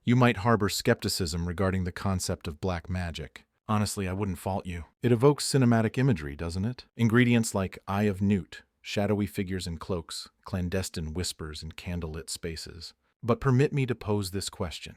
You might harbor skepticism regarding the concept of black magic. Honestly, I wouldn't fault you. It evokes cinematic imagery, doesn't it? Ingredients like Eye of Newt, shadowy figures in cloaks, clandestine whispers in candlelit spaces. But permit me to pose this question.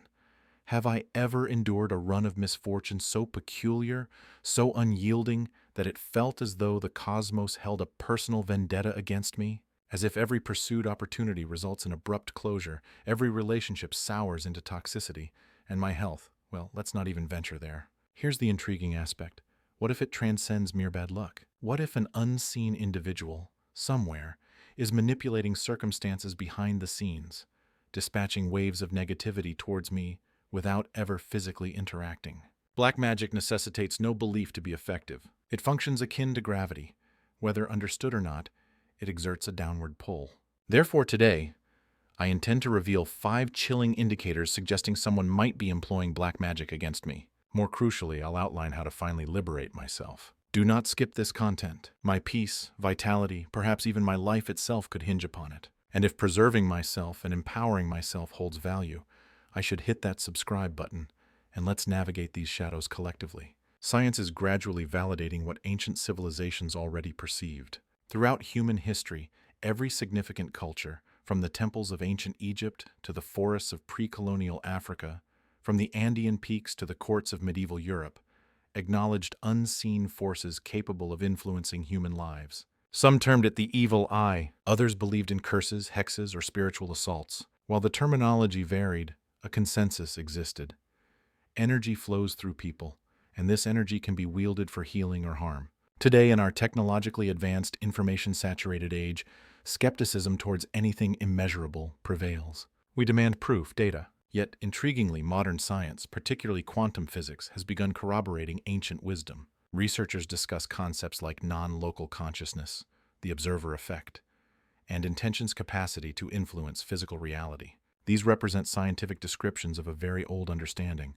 Have I ever endured a run of misfortune so peculiar, so unyielding, that it felt as though the cosmos held a personal vendetta against me? As if every pursued opportunity results in abrupt closure, every relationship sours into toxicity, and my health, well, let's not even venture there. Here's the intriguing aspect. What if it transcends mere bad luck? What if an unseen individual, somewhere, is manipulating circumstances behind the scenes, dispatching waves of negativity towards me without ever physically interacting? Black magic necessitates no belief to be effective. It functions akin to gravity. Whether understood or not, it exerts a downward pull. Therefore, today, I intend to reveal 5 chilling indicators suggesting someone might be employing black magic against me. More crucially, I'll outline how to finally liberate myself. Do not skip this content. My peace, vitality, perhaps even my life itself could hinge upon it. And if preserving myself and empowering myself holds value, I should hit that subscribe button, and let's navigate these shadows collectively. Science is gradually validating what ancient civilizations already perceived. Throughout human history, every significant culture, from the temples of ancient Egypt to the forests of pre-colonial Africa, from the Andean peaks to the courts of medieval Europe, acknowledged unseen forces capable of influencing human lives. Some termed it the evil eye, others believed in curses, hexes, or spiritual assaults. While the terminology varied, a consensus existed. Energy flows through people, and this energy can be wielded for healing or harm. Today, in our technologically advanced, information-saturated age, skepticism towards anything immeasurable prevails. We demand proof, data. Yet, intriguingly, modern science, particularly quantum physics, has begun corroborating ancient wisdom. Researchers discuss concepts like non-local consciousness, the observer effect, and intention's capacity to influence physical reality. These represent scientific descriptions of a very old understanding.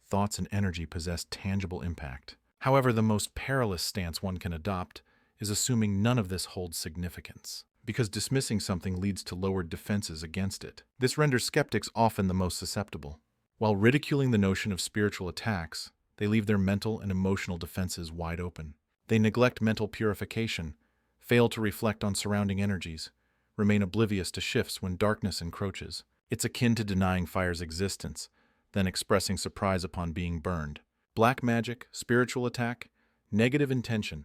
Thoughts and energy possess tangible impact. However, the most perilous stance one can adopt is assuming none of this holds significance, because dismissing something leads to lowered defenses against it. This renders skeptics often the most susceptible. While ridiculing the notion of spiritual attacks, they leave their mental and emotional defenses wide open. They neglect mental purification, fail to reflect on surrounding energies, remain oblivious to shifts when darkness encroaches. It's akin to denying fire's existence, then expressing surprise upon being burned. Black magic, spiritual attack, negative intention,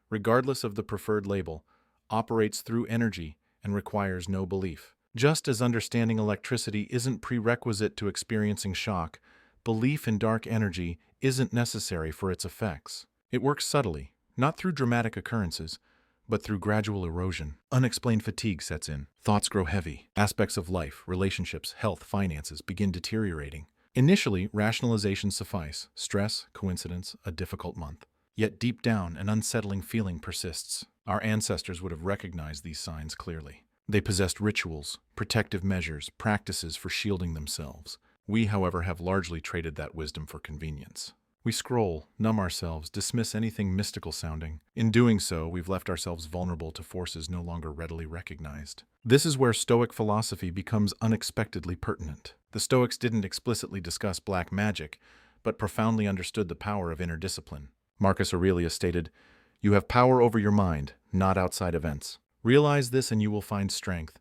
regardless of the preferred label, operates through energy and requires no belief. Just as understanding electricity isn't prerequisite to experiencing shock, belief in dark energy isn't necessary for its effects. It works subtly, not through dramatic occurrences, but through gradual erosion. Unexplained fatigue sets in. Thoughts grow heavy. Aspects of life, relationships, health, finances begin deteriorating. Initially, rationalizations suffice. Stress, coincidence, a difficult month. Yet deep down, an unsettling feeling persists. Our ancestors would have recognized these signs clearly. They possessed rituals, protective measures, practices for shielding themselves. We, however, have largely traded that wisdom for convenience. We scroll, numb ourselves, dismiss anything mystical sounding. In doing so, we've left ourselves vulnerable to forces no longer readily recognized. This is where Stoic philosophy becomes unexpectedly pertinent. The Stoics didn't explicitly discuss black magic, but profoundly understood the power of inner discipline. Marcus Aurelius stated, "You have power over your mind, not outside events. Realize this and you will find strength."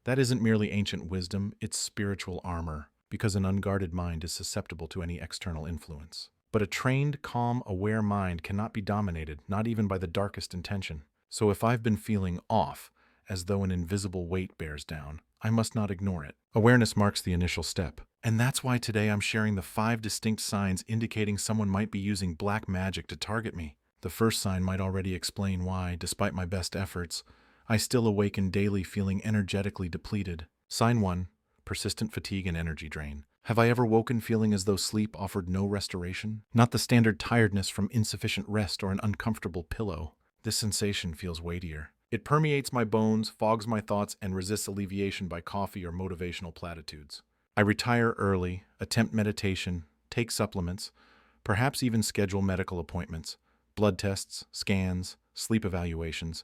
That isn't merely ancient wisdom, it's spiritual armor, because an unguarded mind is susceptible to any external influence. But a trained, calm, aware mind cannot be dominated, not even by the darkest intention. So if I've been feeling off, as though an invisible weight bears down, I must not ignore it. Awareness marks the initial step. And that's why today I'm sharing the 5 distinct signs indicating someone might be using black magic to target me. The first sign might already explain why, despite my best efforts, I still awaken daily feeling energetically depleted. Sign 1. Persistent fatigue and energy drain. Have I ever woken feeling as though sleep offered no restoration? Not the standard tiredness from insufficient rest or an uncomfortable pillow. This sensation feels weightier. It permeates my bones, fogs my thoughts, and resists alleviation by coffee or motivational platitudes. I retire early, attempt meditation, take supplements, perhaps even schedule medical appointments, blood tests, scans, sleep evaluations,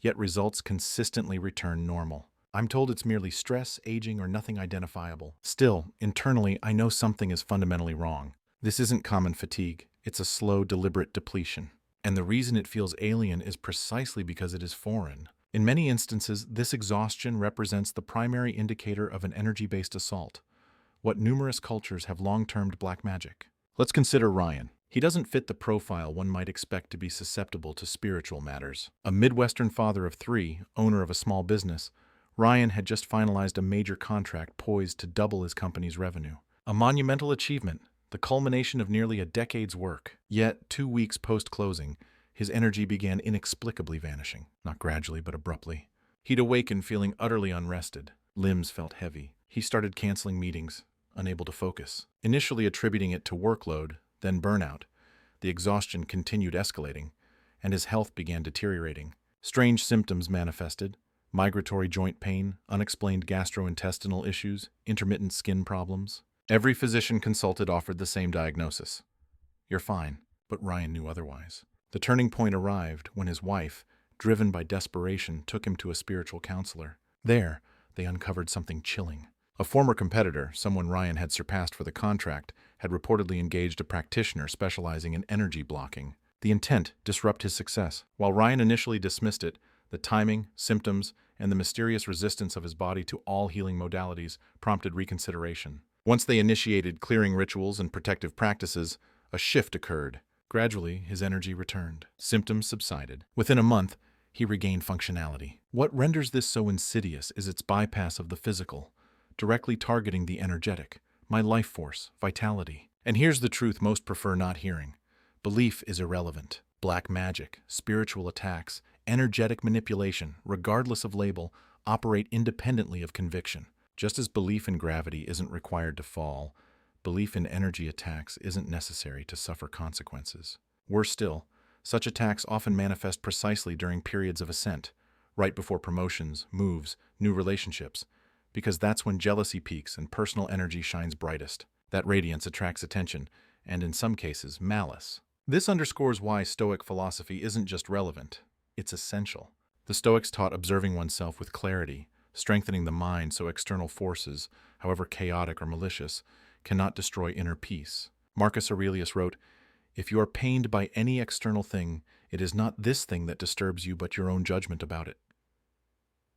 yet results consistently return normal. I'm told it's merely stress, aging, or nothing identifiable. Still, internally, I know something is fundamentally wrong. This isn't common fatigue. It's a slow, deliberate depletion. And the reason it feels alien is precisely because it is foreign. In many instances, this exhaustion represents the primary indicator of an energy-based assault, what numerous cultures have long termed black magic. Let's consider Ryan. He doesn't fit the profile one might expect to be susceptible to spiritual matters. A Midwestern father of three, owner of a small business, Ryan had just finalized a major contract poised to double his company's revenue. A monumental achievement, the culmination of nearly a decade's work. Yet, 2 weeks post-closing, his energy began inexplicably vanishing, not gradually but abruptly. He'd awakened feeling utterly unrested. Limbs felt heavy. He started canceling meetings, unable to focus. Initially attributing it to workload, then burnout, the exhaustion continued escalating, and his health began deteriorating. Strange symptoms manifested: migratory joint pain, unexplained gastrointestinal issues, intermittent skin problems. Every physician consulted offered the same diagnosis: "You're fine." But Ryan knew otherwise. The turning point arrived when his wife, driven by desperation, took him to a spiritual counselor. There, they uncovered something chilling. A former competitor, someone Ryan had surpassed for the contract, had reportedly engaged a practitioner specializing in energy blocking. The intent: disrupt his success. While Ryan initially dismissed it, the timing, symptoms, and the mysterious resistance of his body to all healing modalities prompted reconsideration. Once they initiated clearing rituals and protective practices, a shift occurred. Gradually, his energy returned. Symptoms subsided. Within a month, he regained functionality. What renders this so insidious is its bypass of the physical, directly targeting the energetic, my life force, vitality. And here's the truth most prefer not hearing: belief is irrelevant. Black magic, spiritual attacks, energetic manipulation, regardless of label, operate independently of conviction. Just as belief in gravity isn't required to fall, belief in energy attacks isn't necessary to suffer consequences. Worse still, such attacks often manifest precisely during periods of ascent, right before promotions, moves, new relationships, because that's when jealousy peaks and personal energy shines brightest. That radiance attracts attention, and in some cases, malice. This underscores why Stoic philosophy isn't just relevant, it's essential. The Stoics taught observing oneself with clarity, strengthening the mind so external forces, however chaotic or malicious, cannot destroy inner peace. Marcus Aurelius wrote, "If you are pained by any external thing, it is not this thing that disturbs you but your own judgment about it."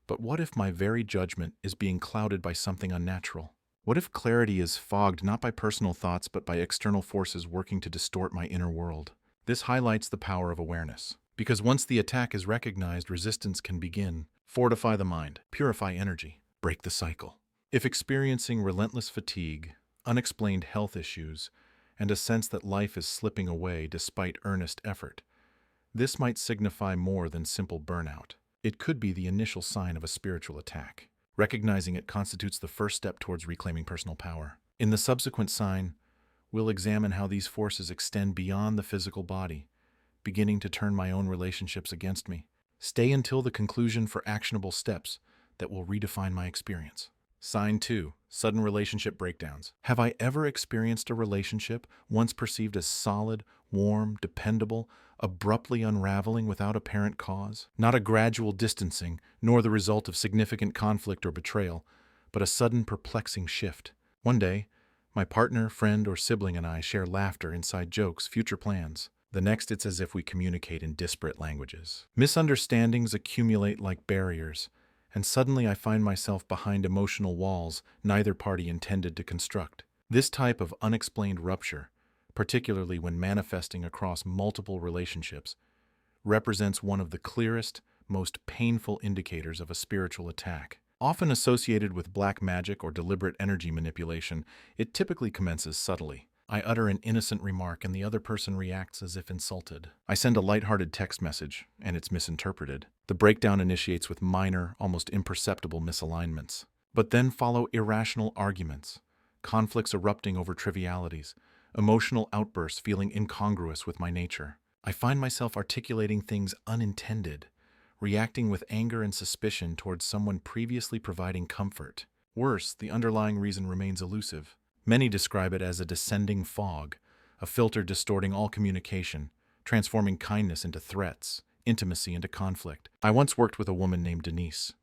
But what if my very judgment is being clouded by something unnatural? What if clarity is fogged not by personal thoughts but by external forces working to distort my inner world? This highlights the power of awareness. Because once the attack is recognized, resistance can begin. Fortify the mind, purify energy, break the cycle. If experiencing relentless fatigue, unexplained health issues, and a sense that life is slipping away despite earnest effort, this might signify more than simple burnout. It could be the initial sign of a spiritual attack. Recognizing it constitutes the first step towards reclaiming personal power. In the subsequent sign, we'll examine how these forces extend beyond the physical body, beginning to turn my own relationships against me. Stay until the conclusion for actionable steps that will redefine my experience. Sign 2. Sudden relationship breakdowns. Have I ever experienced a relationship, once perceived as solid, warm, dependable, abruptly unraveling without apparent cause? Not a gradual distancing, nor the result of significant conflict or betrayal, but a sudden perplexing shift. One day, my partner, friend, or sibling and I share laughter, inside jokes, future plans. The next, it's as if we communicate in disparate languages. Misunderstandings accumulate like barriers, and suddenly I find myself behind emotional walls neither party intended to construct. This type of unexplained rupture, particularly when manifesting across multiple relationships, represents one of the clearest, most painful indicators of a spiritual attack. Often associated with black magic or deliberate energy manipulation, it typically commences subtly. I utter an innocent remark and the other person reacts as if insulted. I send a lighthearted text message, and it's misinterpreted. The breakdown initiates with minor, almost imperceptible misalignments. But then follow irrational arguments, conflicts erupting over trivialities, emotional outbursts feeling incongruous with my nature. I find myself articulating things unintended, reacting with anger and suspicion towards someone previously providing comfort. Worse, the underlying reason remains elusive. Many describe it as a descending fog, a filter distorting all communication, transforming kindness into threats, intimacy into conflict. I once worked with a woman named Denise,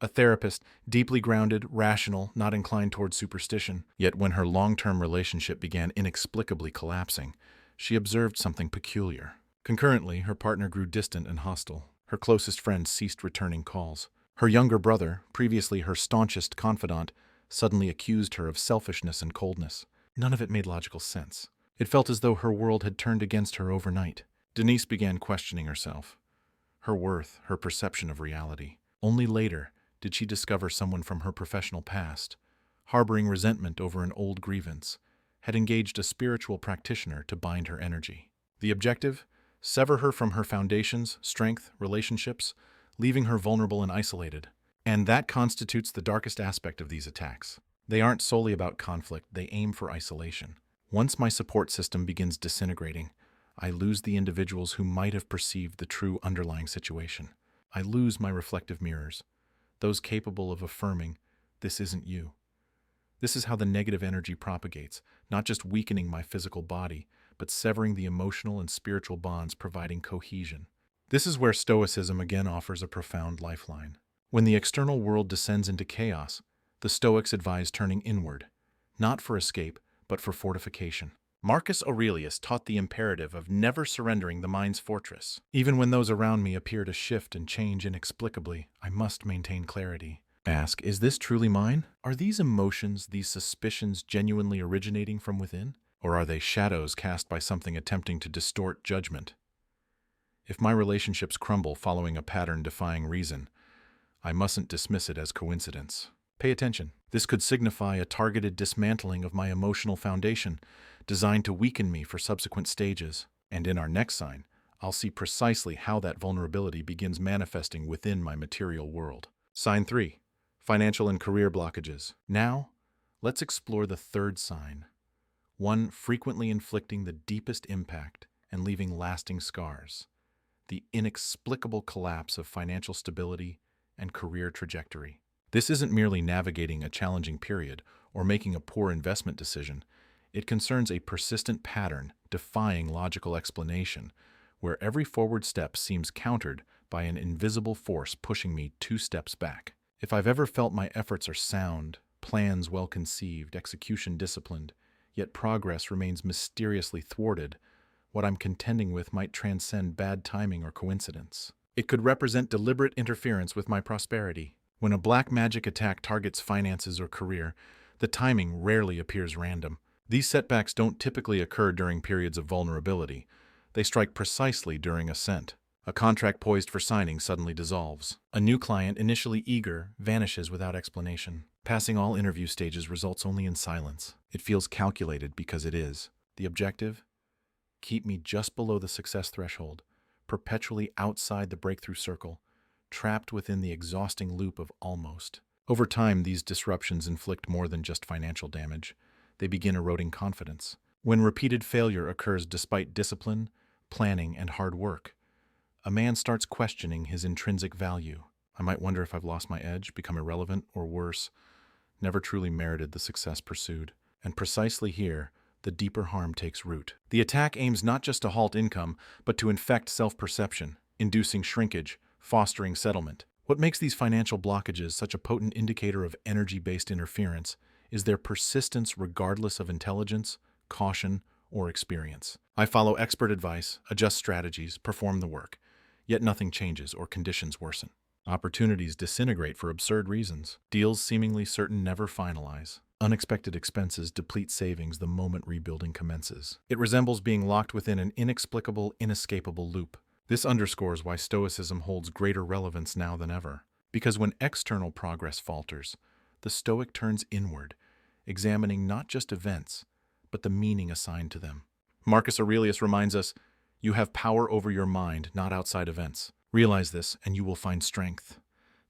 A therapist, deeply grounded, rational, not inclined toward superstition. Yet when her long-term relationship began inexplicably collapsing, she observed something peculiar. Concurrently, her partner grew distant and hostile. Her closest friends ceased returning calls. Her younger brother, previously her staunchest confidant, suddenly accused her of selfishness and coldness. None of it made logical sense. It felt as though her world had turned against her overnight. Denise began questioning herself, her worth, her perception of reality. Only later did she discover someone from her professional past, harboring resentment over an old grievance, had engaged a spiritual practitioner to bind her energy. The objective? Sever her from her foundations, strength, relationships, leaving her vulnerable and isolated. And that constitutes the darkest aspect of these attacks. They aren't solely about conflict, they aim for isolation. Once my support system begins disintegrating, I lose the individuals who might have perceived the true underlying situation. I lose my reflective mirrors, those capable of affirming, this isn't you. This is how the negative energy propagates, not just weakening my physical body, but severing the emotional and spiritual bonds providing cohesion. This is where Stoicism again offers a profound lifeline. When the external world descends into chaos, the Stoics advise turning inward, not for escape, but for fortification. Marcus Aurelius taught the imperative of never surrendering the mind's fortress. Even when those around me appear to shift and change inexplicably, I must maintain clarity. Ask, is this truly mine? Are these emotions, these suspicions genuinely originating from within? Or are they shadows cast by something attempting to distort judgment? If my relationships crumble following a pattern defying reason, I mustn't dismiss it as coincidence. Pay attention. This could signify a targeted dismantling of my emotional foundation, designed to weaken me for subsequent stages. And in our next sign, I'll see precisely how that vulnerability begins manifesting within my material world. Sign 3. Financial and career blockages. Now, let's explore the third sign, one frequently inflicting the deepest impact and leaving lasting scars: the inexplicable collapse of financial stability and career trajectory. This isn't merely navigating a challenging period or making a poor investment decision. It concerns a persistent pattern defying logical explanation, where every forward step seems countered by an invisible force pushing me 2 steps back. If I've ever felt my efforts are sound, plans well conceived, execution disciplined, yet progress remains mysteriously thwarted, what I'm contending with might transcend bad timing or coincidence. It could represent deliberate interference with my prosperity. When a black magic attack targets finances or career, the timing rarely appears random. These setbacks don't typically occur during periods of vulnerability. They strike precisely during ascent. A contract poised for signing suddenly dissolves. A new client, initially eager, vanishes without explanation. Passing all interview stages results only in silence. It feels calculated because it is. The objective? Keep me just below the success threshold, perpetually outside the breakthrough circle, trapped within the exhausting loop of almost. Over time, these disruptions inflict more than just financial damage. They begin eroding confidence. When repeated failure occurs despite discipline, planning, and hard work, a man starts questioning his intrinsic value. I might wonder if I've lost my edge, become irrelevant, or worse, never truly merited the success pursued. And precisely here, the deeper harm takes root. The attack aims not just to halt income, but to infect self-perception, inducing shrinkage, fostering settlement. What makes these financial blockages such a potent indicator of energy-based interference is their persistence regardless of intelligence, caution, or experience. I follow expert advice, adjust strategies, perform the work, yet nothing changes or conditions worsen. Opportunities disintegrate for absurd reasons. Deals seemingly certain never finalize. Unexpected expenses deplete savings the moment rebuilding commences. It resembles being locked within an inexplicable, inescapable loop. This underscores why Stoicism holds greater relevance now than ever. Because when external progress falters, the Stoic turns inward, examining not just events, but the meaning assigned to them. Marcus Aurelius reminds us, you have power over your mind, not outside events. Realize this, and you will find strength.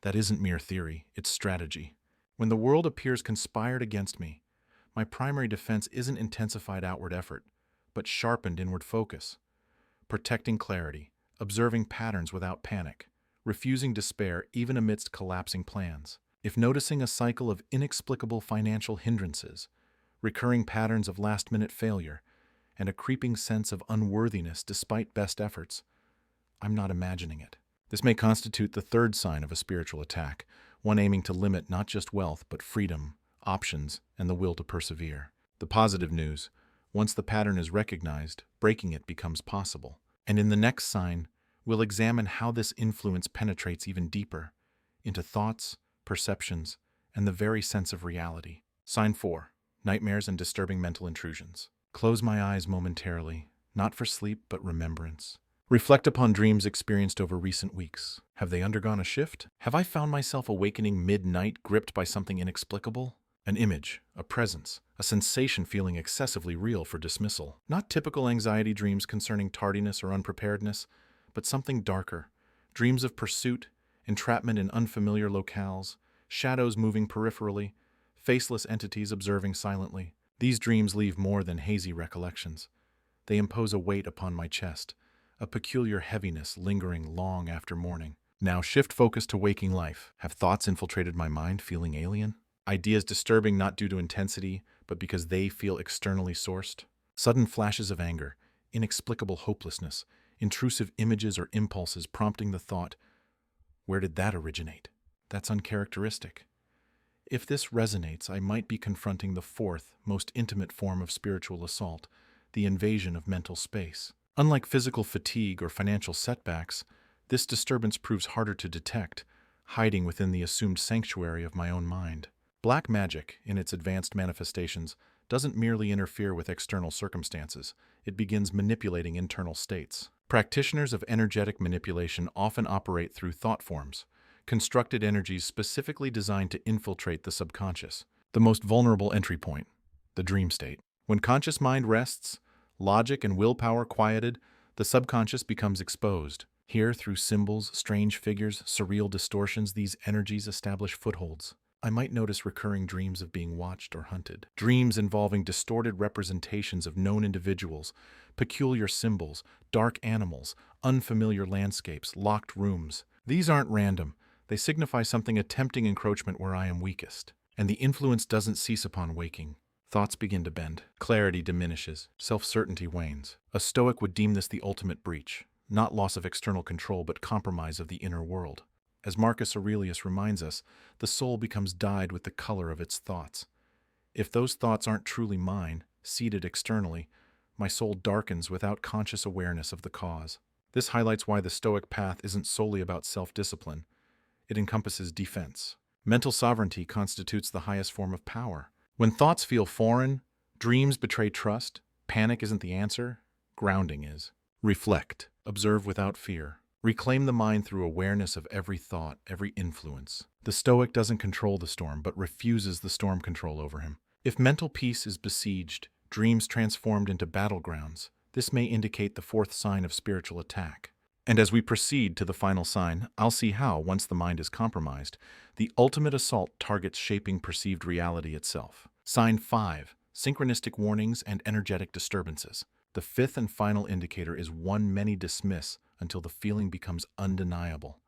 That isn't mere theory, it's strategy. When the world appears conspired against me, my primary defense isn't intensified outward effort, but sharpened inward focus. Protecting clarity, observing patterns without panic, refusing despair even amidst collapsing plans. If noticing a cycle of inexplicable financial hindrances, recurring patterns of last-minute failure, and a creeping sense of unworthiness despite best efforts, I'm not imagining it. This may constitute the third sign of a spiritual attack, one aiming to limit not just wealth, but freedom, options, and the will to persevere. The positive news: once the pattern is recognized, breaking it becomes possible. And in the next sign, we'll examine how this influence penetrates even deeper into thoughts, perceptions, and the very sense of reality. Sign 4. Nightmares and disturbing mental intrusions. Close my eyes momentarily, not for sleep but remembrance. Reflect upon dreams experienced over recent weeks. Have they undergone a shift? Have I found myself awakening mid-night, gripped by something inexplicable? An image, a presence, a sensation feeling excessively real for dismissal. Not typical anxiety dreams concerning tardiness or unpreparedness, but something darker. Dreams of pursuit, entrapment in unfamiliar locales, shadows moving peripherally, faceless entities observing silently. These dreams leave more than hazy recollections. They impose a weight upon my chest, a peculiar heaviness lingering long after morning. Now shift focus to waking life. Have thoughts infiltrated my mind, feeling alien? Ideas disturbing not due to intensity, but because they feel externally sourced? Sudden flashes of anger, inexplicable hopelessness, intrusive images or impulses prompting the thought, where did that originate? That's uncharacteristic. If this resonates, I might be confronting the fourth, most intimate form of spiritual assault, the invasion of mental space. Unlike physical fatigue or financial setbacks, this disturbance proves harder to detect, hiding within the assumed sanctuary of my own mind. Black magic, in its advanced manifestations, doesn't merely interfere with external circumstances, it begins manipulating internal states. Practitioners of energetic manipulation often operate through thought forms, constructed energies specifically designed to infiltrate the subconscious. The most vulnerable entry point, the dream state. When conscious mind rests, logic and willpower quieted, the subconscious becomes exposed. Here, through symbols, strange figures, surreal distortions, these energies establish footholds. I might notice recurring dreams of being watched or hunted. Dreams involving distorted representations of known individuals, peculiar symbols, dark animals, unfamiliar landscapes, locked rooms. These aren't random. They signify something attempting encroachment where I am weakest. And the influence doesn't cease upon waking. Thoughts begin to bend. Clarity diminishes. Self-certainty wanes. A Stoic would deem this the ultimate breach. Not loss of external control, but compromise of the inner world. As Marcus Aurelius reminds us, the soul becomes dyed with the color of its thoughts. If those thoughts aren't truly mine, seated externally, my soul darkens without conscious awareness of the cause. This highlights why the Stoic path isn't solely about self-discipline. It encompasses defense. Mental sovereignty constitutes the highest form of power. When thoughts feel foreign, dreams betray trust, panic isn't the answer, grounding is. Reflect. Observe without fear. Reclaim the mind through awareness of every thought, every influence. The Stoic doesn't control the storm, but refuses the storm control over him. If mental peace is besieged, dreams transformed into battlegrounds, this may indicate the fourth sign of spiritual attack. And as we proceed to the final sign, I'll see how, once the mind is compromised, the ultimate assault targets shaping perceived reality itself. Sign 5. Synchronistic warnings and energetic disturbances. The fifth and final indicator is one many dismiss until the feeling becomes undeniable.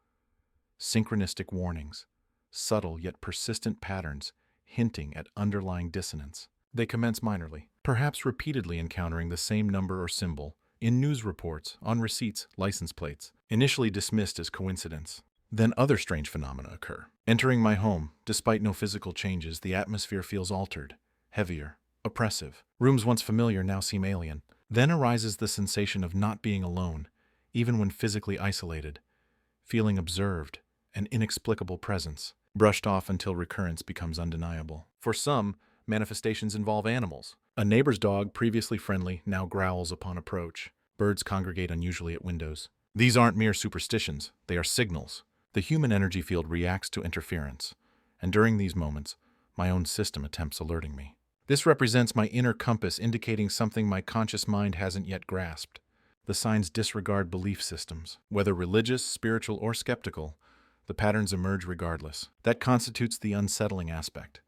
Synchronistic warnings. Subtle yet persistent patterns, hinting at underlying dissonance. They commence minorly, perhaps repeatedly encountering the same number or symbol, in news reports, on receipts, license plates, initially dismissed as coincidence. Then other strange phenomena occur. Entering my home, despite no physical changes, the atmosphere feels altered, heavier, oppressive. Rooms once familiar now seem alien. Then arises the sensation of not being alone, even when physically isolated, feeling observed, an inexplicable presence, brushed off until recurrence becomes undeniable. For some, manifestations involve animals. A neighbor's dog, previously friendly, now growls upon approach. Birds congregate unusually at windows. These aren't mere superstitions, they are signals. The human energy field reacts to interference, and during these moments, my own system attempts alerting me. This represents my inner compass indicating something my conscious mind hasn't yet grasped. The signs disregard belief systems. Whether religious, spiritual, or skeptical, the patterns emerge regardless. That constitutes the unsettling aspect.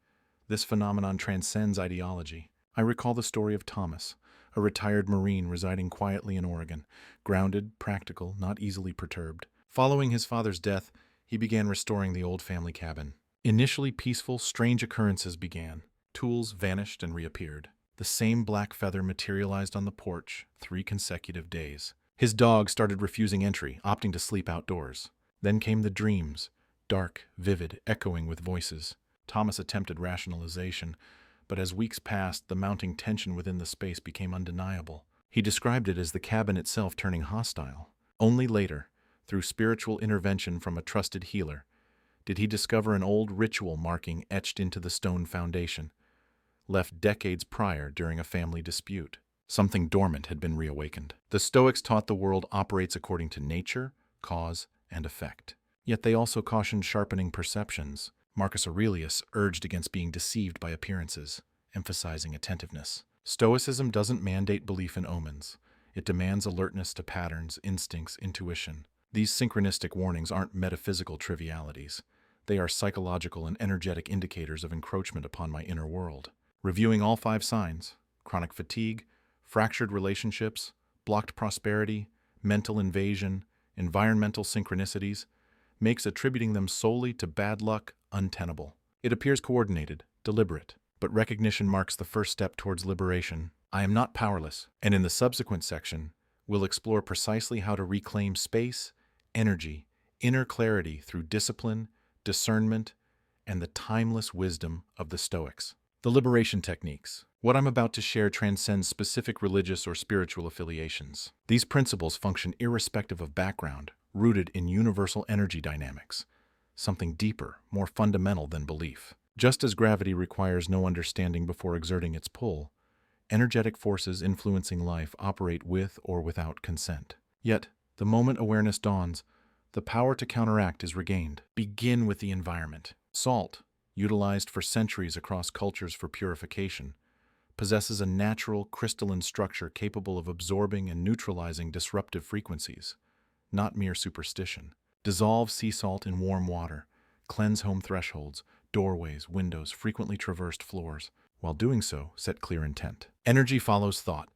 This phenomenon transcends ideology. I recall the story of Thomas, a retired Marine residing quietly in Oregon, grounded, practical, not easily perturbed. Following his father's death, he began restoring the old family cabin. Initially peaceful, strange occurrences began. Tools vanished and reappeared. The same black feather materialized on the porch 3 consecutive days. His dog started refusing entry, opting to sleep outdoors. Then came the dreams, dark, vivid, echoing with voices. Thomas attempted rationalization, but as weeks passed, the mounting tension within the space became undeniable. He described it as the cabin itself turning hostile. Only later, through spiritual intervention from a trusted healer, did he discover an old ritual marking etched into the stone foundation, left decades prior during a family dispute. Something dormant had been reawakened. The Stoics taught the world operates according to nature, cause, and effect. Yet they also cautioned sharpening perceptions. Marcus Aurelius urged against being deceived by appearances, emphasizing attentiveness. Stoicism doesn't mandate belief in omens. It demands alertness to patterns, instincts, intuition. These synchronistic warnings aren't metaphysical trivialities. They are psychological and energetic indicators of encroachment upon my inner world. Reviewing all 5 signs: chronic fatigue, fractured relationships, blocked prosperity, mental invasion, environmental synchronicities, makes attributing them solely to bad luck untenable. It appears coordinated, deliberate, but recognition marks the first step towards liberation. I am not powerless, and in the subsequent section, we'll explore precisely how to reclaim space, energy, inner clarity through discipline, discernment, and the timeless wisdom of the Stoics. The liberation techniques. What I'm about to share transcends specific religious or spiritual affiliations. These principles function irrespective of background, rooted in universal energy dynamics, something deeper, more fundamental than belief. Just as gravity requires no understanding before exerting its pull, energetic forces influencing life operate with or without consent. Yet, the moment awareness dawns, the power to counteract is regained. Begin with the environment. Salt, utilized for centuries across cultures for purification, possesses a natural crystalline structure capable of absorbing and neutralizing disruptive frequencies, not mere superstition. Dissolve sea salt in warm water, cleanse home thresholds, doorways, windows, frequently traversed floors. While doing so, set clear intent. Energy follows thought.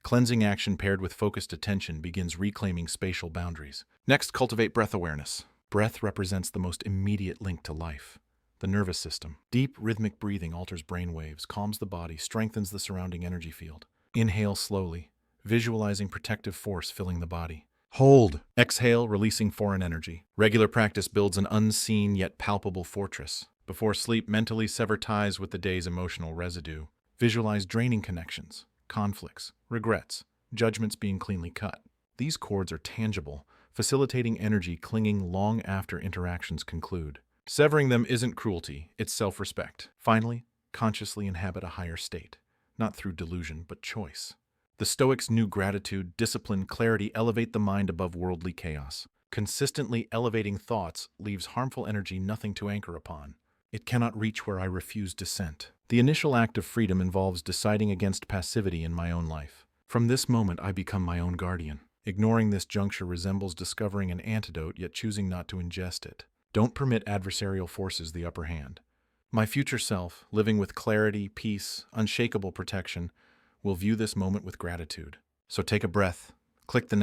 Cleansing action paired with focused attention begins reclaiming spatial boundaries. Next, cultivate breath awareness. Breath represents the most immediate link to life. The nervous system. Deep, rhythmic breathing alters brain waves, calms the body, strengthens the surrounding energy field. Inhale slowly, visualizing protective force filling the body. Hold. Exhale, releasing foreign energy. Regular practice builds an unseen yet palpable fortress. Before sleep, mentally sever ties with the day's emotional residue. Visualize draining connections, conflicts, regrets, judgments being cleanly cut. These cords are tangible, facilitating energy clinging long after interactions conclude. Severing them isn't cruelty, it's self-respect. Finally, consciously inhabit a higher state, not through delusion but choice. The Stoics knew gratitude, discipline, clarity elevate the mind above worldly chaos. Consistently elevating thoughts leaves harmful energy nothing to anchor upon. It cannot reach where I refuse dissent. The initial act of freedom involves deciding against passivity in my own life. From this moment, I become my own guardian. Ignoring this juncture resembles discovering an antidote yet choosing not to ingest it. Don't permit adversarial forces the upper hand. My future self, living with clarity, peace, unshakable protection, will view this moment with gratitude. So take a breath, click the next